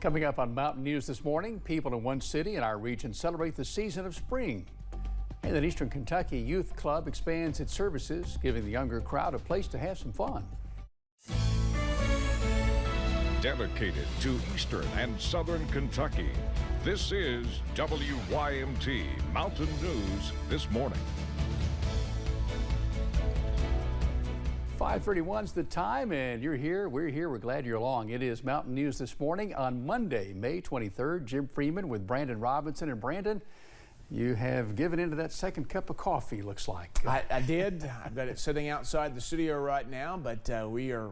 Coming up on Mountain News this morning, people in one city in our region celebrate the season of spring. And an Eastern Kentucky Youth Club expands its services, giving the younger crowd a place to have some fun. Dedicated to Eastern and Southern Kentucky, this is WYMT Mountain News this morning. 5:31's the time, and you're here, we're here, we're glad you're along. It is Mountain News this morning on Monday, May 23rd. Jim Freeman with Brandon Robinson. And Brandon, you have given into that second cup of coffee, looks like. I did. I've got it sitting outside the studio right now, but we're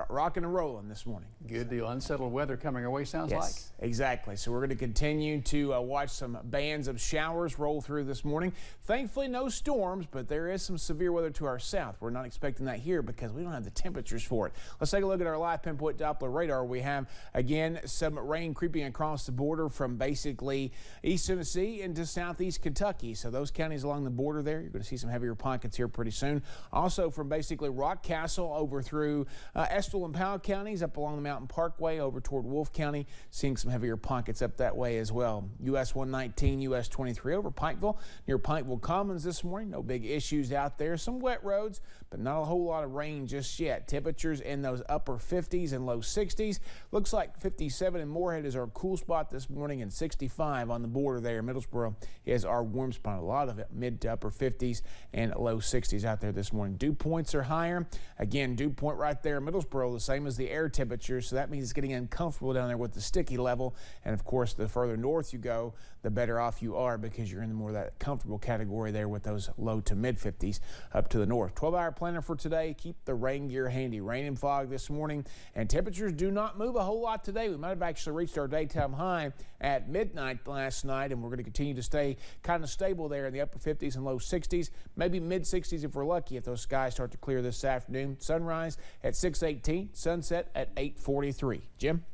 rocking and rolling this morning. Good deal. Unsettled weather coming our way, sounds like. Yes, exactly. So we're going to continue to watch some bands of showers roll through this morning. Thankfully, no storms, but there is some severe weather to our south. We're not expecting that here because we don't have the temperatures for it. Let's take a look at our live pinpoint Doppler radar. We have, again, some rain creeping across the border from basically East Tennessee into southeast Kentucky. So those counties along the border there, you're going to see some heavier pockets here pretty soon. Also from basically Rock Castle over through Estill and Powell counties up along the Mountain Parkway over toward Wolfe County, seeing some heavier pockets up that way as well. US 119, US 23 over Pikeville, near Pikeville Commons this morning. No big issues out there. Some wet roads, but not a whole lot of rain just yet. Temperatures in those upper 50s and low 60s. Looks like 57 in Moorhead is our cool spot this morning, and 65 on the border there. Middlesboro is our warm spot. A lot of it mid to upper 50s and low 60s out there this morning. Dew points are higher. Again, dew point right there in Middlesboro, the same as the air temperature, so that means it's getting uncomfortable down there with the sticky level. And of course, the further north you go, the better off you are because you're in the more of that comfortable category there with those low to mid 50s up to the north. 12-hour planner for today. Keep the rain gear handy. Rain and fog this morning, and temperatures do not move a whole lot today. We might have actually reached our daytime high at midnight last night, and we're going to continue to stay kind of stable there in the upper 50s and low 60s, maybe mid 60s if we're lucky if those skies start to clear this afternoon. Sunrise at 6:18, sunset at 8:43. Jim?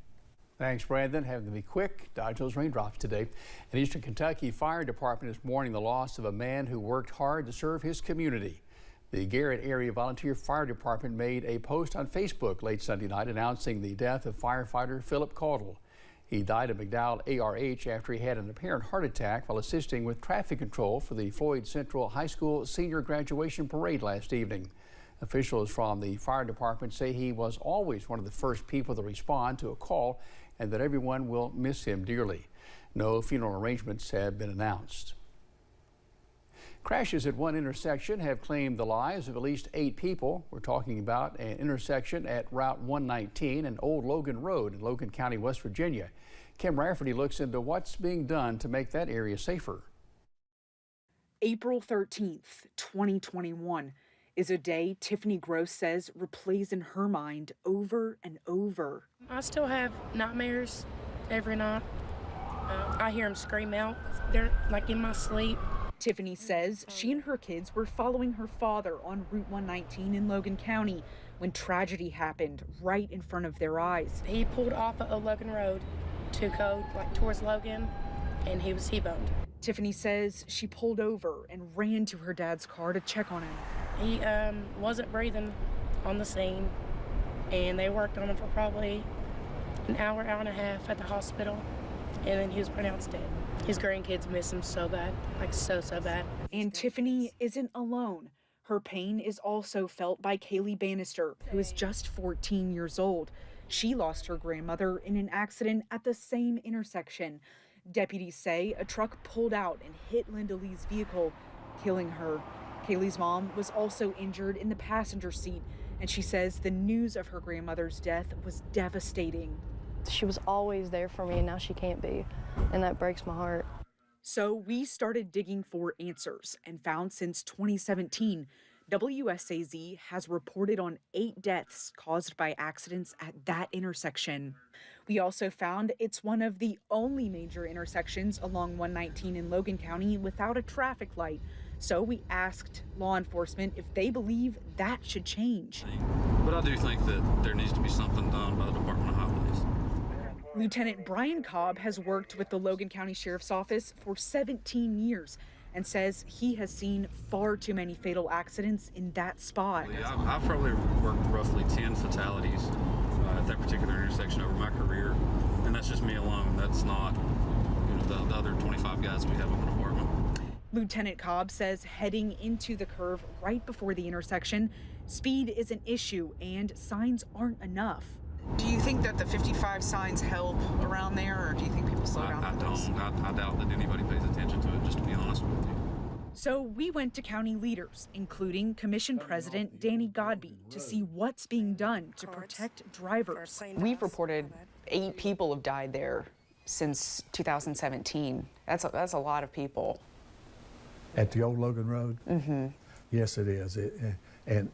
Thanks, Brandon. Having to be quick. Dodge those raindrops today. An Eastern Kentucky Fire Department is mourning the loss of a man who worked hard to serve his community. The Garrett Area Volunteer Fire Department made a post on Facebook late Sunday night announcing the death of firefighter Philip Caudle. He died at McDowell ARH after he had an apparent heart attack while assisting with traffic control for the Floyd Central High School senior graduation parade last evening. Officials from the fire department say he was always one of the first people to respond to a call and that everyone will miss him dearly. No funeral arrangements have been announced. Crashes at one intersection have claimed the lives of at least 8 people. We're talking about an intersection at Route 119 and Old Logan Road in Logan County, West Virginia. Kim Rafferty looks into what's being done to make that area safer. April 13th, 2021 is a day Tiffany Gross says replays in her mind over and over. I still have nightmares every night. I hear them scream out. They're like in my sleep. Tiffany says she and her kids were following her father on Route 119 in Logan County when tragedy happened right in front of their eyes. He pulled off of Logan Road to go towards Logan, and he was T-boned. Tiffany says she pulled over and ran to her dad's car to check on him. He wasn't breathing on the scene, and they worked on him for probably an hour, hour and a half at the hospital, and then he was pronounced dead. His grandkids miss him so bad, like so bad. And Tiffany isn't alone. Her pain is also felt by Kaylee Bannister, who is just 14 years old. She lost her grandmother in an accident at the same intersection. Deputies say a truck pulled out and hit Linda Lee's vehicle, killing her. Kaylee's mom was also injured in the passenger seat, and she says the news of her grandmother's death was devastating. She was always there for me, and now she can't be, and that breaks my heart. So we started digging for answers and found since 2017, WSAZ has reported on 8 deaths caused by accidents at that intersection. We also found it's one of the only major intersections along 119 in Logan County without a traffic light. So we asked law enforcement if they believe that should change. But I do think that there needs to be something done by the Department of Highways. Lieutenant Brian Cobb has worked with the Logan County Sheriff's Office for 17 years and says he has seen far too many fatal accidents in that spot. I've probably worked roughly 10 fatalities at that particular intersection over my career, and that's just just me alone. That's not, the other 25 guys we have in the department. Lieutenant Cobb says heading into the curve right before the intersection, speed is an issue and signs aren't enough. Do you think that the 55 signs help around there, or do you think people slow down? I don't. I doubt that anybody pays attention to it, just to be honest with you. So we went to county leaders, including Commission President Danny Godby, to see what's being done to protect drivers. We've reported 8 people have died there since 2017. That's a lot of people. At the old Logan Road? Mm-hmm. Yes, it is. And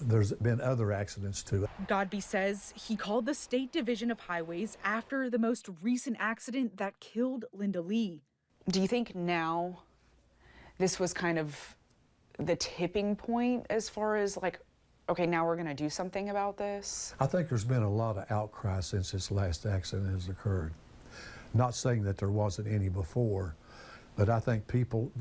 there's been other accidents too. Godby says he called the State Division of Highways after the most recent accident that killed Linda Lee. Do you think now this was kind of the tipping point as far as like, okay, now we're going to do something about this? I think there's been a lot of outcry since this last accident has occurred. Not saying that there wasn't any before, but I think people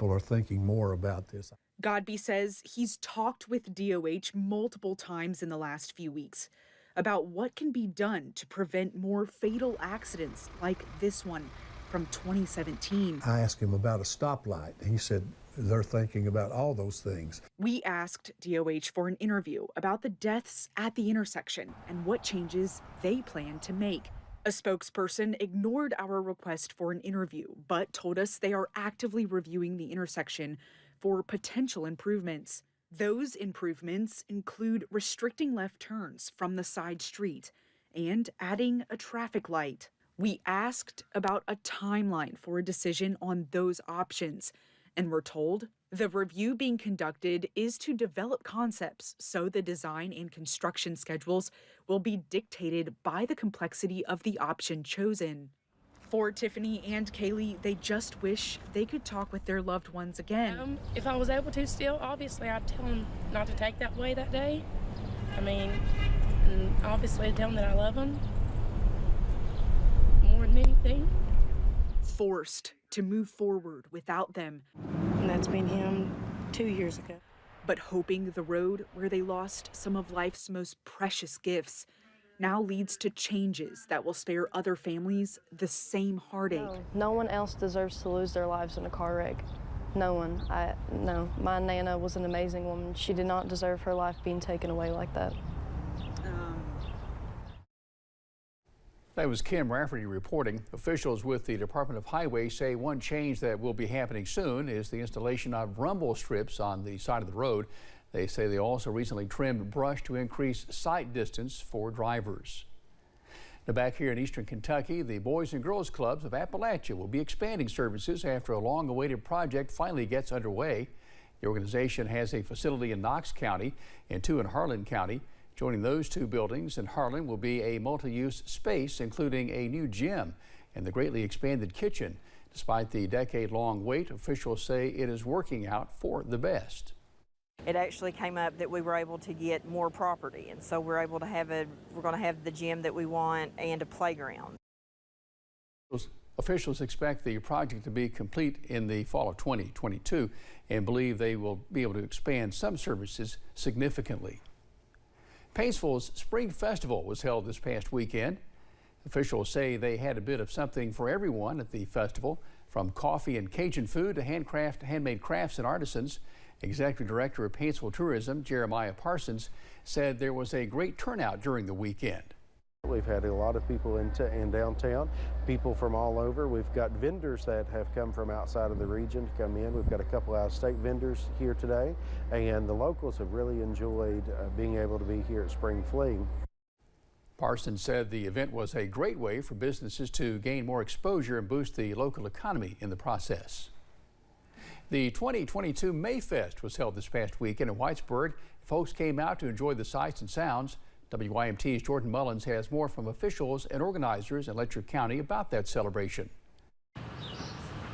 are thinking more about this. Godby says he's talked with DOH multiple times in the last few weeks about what can be done to prevent more fatal accidents like this one from 2017. I asked him about a stoplight. He said they're thinking about all those things. We asked DOH for an interview about the deaths at the intersection and what changes they plan to make. A spokesperson ignored our request for an interview, but told us they are actively reviewing the intersection for potential improvements. Those improvements include restricting left turns from the side street and adding a traffic light. We asked about a timeline for a decision on those options, and were told the review being conducted is to develop concepts so the design and construction schedules will be dictated by the complexity of the option chosen. For Tiffany and Kaylee, they just wish they could talk with their loved ones again. If I was able to still, obviously I'd tell them not to take that way that day. I mean, and obviously I'd tell them that I love them more than anything. Forced to move forward without them. And that's been him 2 years ago. But hoping the road where they lost some of life's most precious gifts now leads to changes that will spare other families the same heartache. No one else deserves to lose their lives in a car wreck. No one. No. My Nana was an amazing woman. She did not deserve her life being taken away like that. That was Kim Rafferty reporting. Officials with the Department of Highways say one change that will be happening soon is the installation of rumble strips on the side of the road. They say they also recently trimmed brush to increase sight distance for drivers. Now back here in eastern Kentucky, the Boys and Girls Clubs of Appalachia will be expanding services after a long-awaited project finally gets underway. The organization has a facility in Knox County and 2 in Harlan County. Joining those 2 buildings in Harlan will be a multi-use space, including a new gym and the greatly expanded kitchen. Despite the decade-long wait, officials say it is working out for the best. It actually came up that we were able to get more property, and so we're able to have we're going to have the gym that we want and a playground. Officials expect the project to be complete in the fall of 2022 and believe they will be able to expand some services significantly. Paintsville's Spring Festival was held this past weekend. Officials say they had a bit of something for everyone at the festival, from coffee and Cajun food to handmade crafts and artisans. Executive Director of Paintsville Tourism, Jeremiah Parsons, said there was a great turnout during the weekend. We've had a lot of people in downtown, people from all over. We've got vendors that have come from outside of the region to come in. We've got a couple out-of-state vendors here today, and the locals have really enjoyed being able to be here at Spring Fling. Parsons said the event was a great way for businesses to gain more exposure and boost the local economy in the process. The 2022 Mayfest was held this past weekend in Whitesburg. Folks came out to enjoy the sights and sounds. WYMT's Jordan Mullins has more from officials and organizers in Letcher County about that celebration.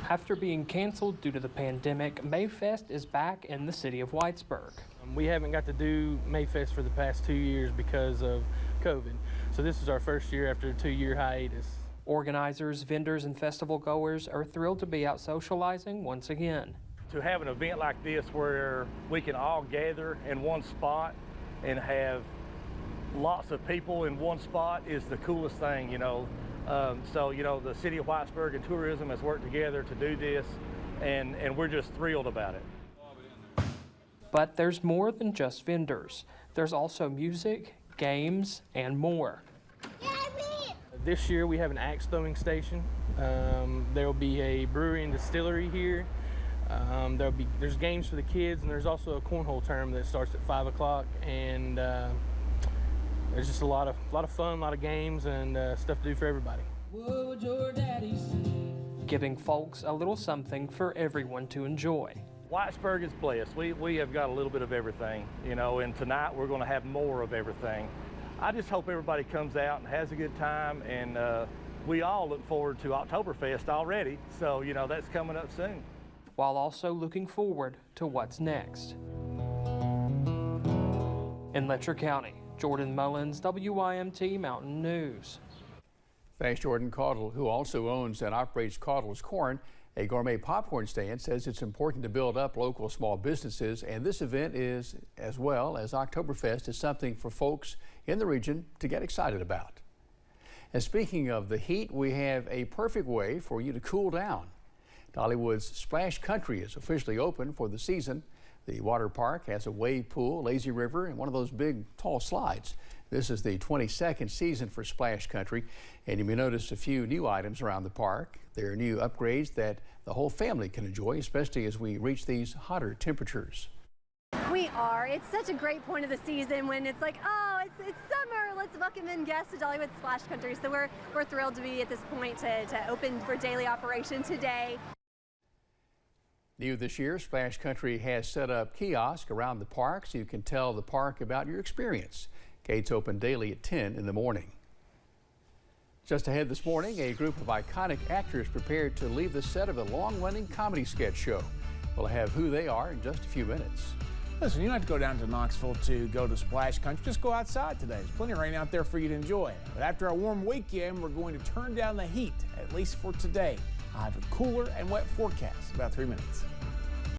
After being canceled due to the pandemic, Mayfest is back in the city of Whitesburg. We haven't got to do Mayfest for the past 2 years because of COVID. So this is our first year after a 2-year hiatus. Organizers, vendors, and festival goers are thrilled to be out socializing once again. To have an event like this where we can all gather in one spot and have lots of people in one spot is the coolest thing, you know. So, you know, the city of Whitesburg and tourism has worked together to do this, and we're just thrilled about it. But there's more than just vendors. There's also music, games, and more. This year we have an axe throwing station. There will be a brewery and distillery here. There's games for the kids, and there's also a cornhole tournament that starts at 5 o'clock. And there's just a lot of fun, a lot of games, and stuff to do for everybody. Giving folks a little something for everyone to enjoy. Whitesburg is blessed. We have got a little bit of everything, you know, and tonight we're going to have more of everything. I just hope everybody comes out and has a good time, and we all look forward to Oktoberfest already, so, you know, that's coming up soon. While also looking forward to what's next. In Letcher County, Jordan Mullins, WYMT Mountain News. Thanks, Jordan. Caudle, who also owns and operates Caudle's Corn, a gourmet popcorn stand, says it's important to build up local small businesses, and this event is, as well as Oktoberfest, is something for folks in the region to get excited about. And speaking of the heat, we have a perfect way for you to cool down. Dollywood's Splash Country is officially open for the season. The water park has a wave pool, lazy river, and one of those big, tall slides. This is the 22nd season for Splash Country, and you may notice a few new items around the park. There are new upgrades that the whole family can enjoy, especially as we reach these hotter temperatures. We are. It's such a great point of the season when it's like, oh, it's summer. Let's welcome in guests to Dollywood Splash Country. So we're thrilled to be at this point to open for daily operation today. New this year, Splash Country has set up kiosks around the park so you can tell the park about your experience. Gates open daily at 10 in the morning. Just ahead this morning, a group of iconic actors prepared to leave the set of a long-running comedy sketch show. We'll have who they are in just a few minutes. Listen, you don't have to go down to Knoxville to go to Splash Country. Just go outside today. There's plenty of rain out there for you to enjoy. But after a warm weekend, we're going to turn down the heat, at least for today. I have a cooler and wet forecast in about 3 minutes.